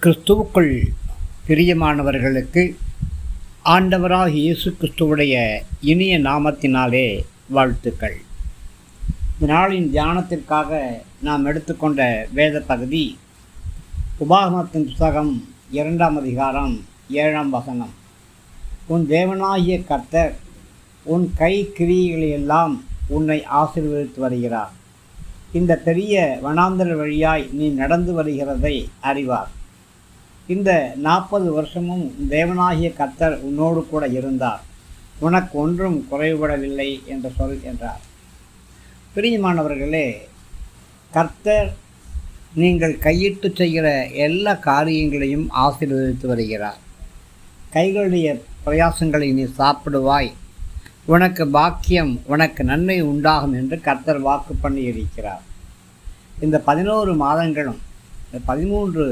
கிறிஸ்துவுக்குள் பிரியமானவர்களுக்கு ஆண்டவராகிய இயேசு கிறிஸ்துவுடைய இனிய நாமத்தினாலே வாழ்த்துக்கள். இந்த நாளின் தியானத்திற்காக நாம் எடுத்துக்கொண்ட வேத பகுதி உபாகமத்தின் புத்தகம் 2ஆம் அதிகாரம் 7ஆம் வசனம். உன் தேவனாகிய கர்த்தர் உன் கை கிரியைகளையெல்லாம் உன்னை ஆசீர்வதித்து வருகிறார். இந்த பெரிய வனாந்தர வழியாய் நீ நடந்து வருகிறதை அறிவார். இந்த 40 வருஷமும் தேவனாகிய கர்த்தர் உன்னோடு கூட இருந்தார், உனக்கு ஒன்றும் குறைபடவில்லை என்று சொல் என்றார். பிரியமானவர்களே, கர்த்தர் நீங்கள் கையிட்டு செய்கிற எல்லா காரியங்களையும் ஆசீர்வதித்து வருகிறார். கைகளுடைய பிரயாசங்களை நீ சாப்பிடுவாய், உனக்கு பாக்கியம், உனக்கு நன்மை உண்டாகும் என்று கர்த்தர் வாக்கு பண்ணி இருக்கிறார். இந்த 11 மாதங்களும் 13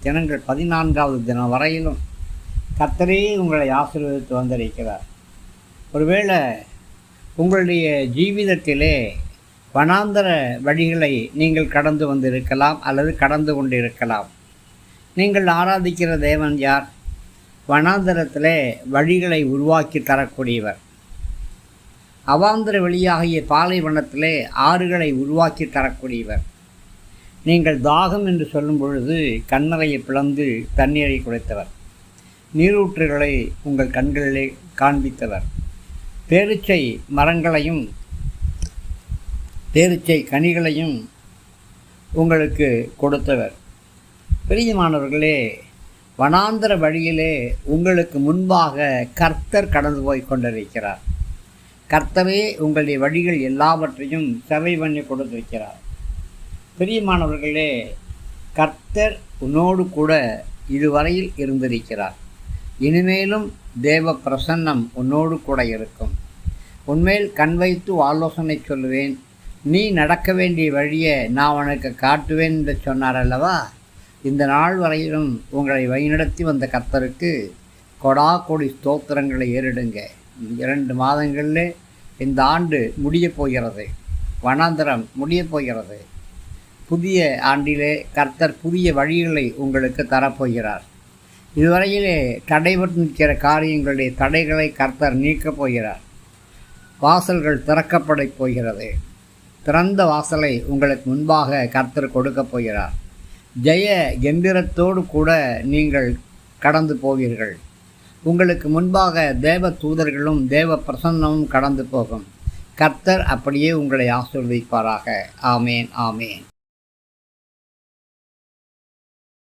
தினங்கள் 14வது தினம் வரையிலும் கர்த்தரே உங்களை ஆசீர்வதித்து வந்திருக்கிறார். ஒருவேளை உங்களுடைய ஜீவிதத்திலே வனாந்தர வழிகளை நீங்கள் கடந்து வந்திருக்கலாம் அல்லது கடந்து கொண்டிருக்கலாம். நீங்கள் ஆராதிக்கிற தேவன் யார்? வனாந்தரத்திலே வழிகளை உருவாக்கி தரக்கூடியவர். அவாந்தர வழியாகிய பாலைவனத்திலே ஆறுகளை உருவாக்கி தரக்கூடியவர். நீங்கள் தாகம் என்று சொல்லும் பொழுது கண்ணறையை பிளந்து தண்ணீரை குறைத்தவர். நீரூற்றுகளை உங்கள் கண்களிலே காண்பித்தவர். பேரிச்சை மரங்களையும் பேரிச்சை கனிகளையும் உங்களுக்கு கொடுத்தவர். பிரியமானவர்களே, வனாந்தர வழியிலே உங்களுக்கு முன்பாக கர்த்தர் கடந்து போய் கொண்டிருக்கிறார். கர்த்தரே உங்களுடைய வழிகள் எல்லாவற்றையும் செவை பண்ணி கொடுத்திருக்கிறார். பிரியமானவர்களே, கர்த்தர் உன்னோடு கூட இதுவரையில் இருந்திருக்கிறார். இனிமேலும் தேவ பிரசன்னம் உன்னோடு கூட இருக்கும். உன்மேல் கண் வைத்து ஆலோசனை சொல்லுவேன், நீ நடக்க வேண்டிய வழியை நான் உனக்கு காட்டுவேன் என்று சொன்னார் அல்லவா? இந்த நாள் வரையிலும் உங்களை வழிநடத்தி வந்த கர்த்தருக்கு கொடா கோடி ஸ்தோத்திரங்களை ஏறிடுங்க. 2 மாதங்களில் இந்த ஆண்டு முடியப் போகிறது. வனாந்தரம் முடியப் போகிறது. புதிய ஆண்டிலே கர்த்தர் புதிய வழிகளை உங்களுக்கு தரப்போகிறார். இதுவரையிலே தடைபட்டு நிற்கிற காரியங்களுடைய தடைகளை கர்த்தர் நீக்கப் போகிறார். வாசல்கள் திறக்கப்பட போகிறது. திறந்த வாசலை உங்களுக்கு முன்பாக கர்த்தர் கொடுக்கப் போகிறார். ஜெய கம்பீரத்தோடு கூட நீங்கள் கடந்து போவீர்கள். உங்களுக்கு முன்பாக தேவ தூதர்களும் தேவ பிரசன்னமும் கடந்து போகும். கர்த்தர் அப்படியே உங்களை ஆசீர்வதிப்பாராக. ஆமேன், ஆமேன்.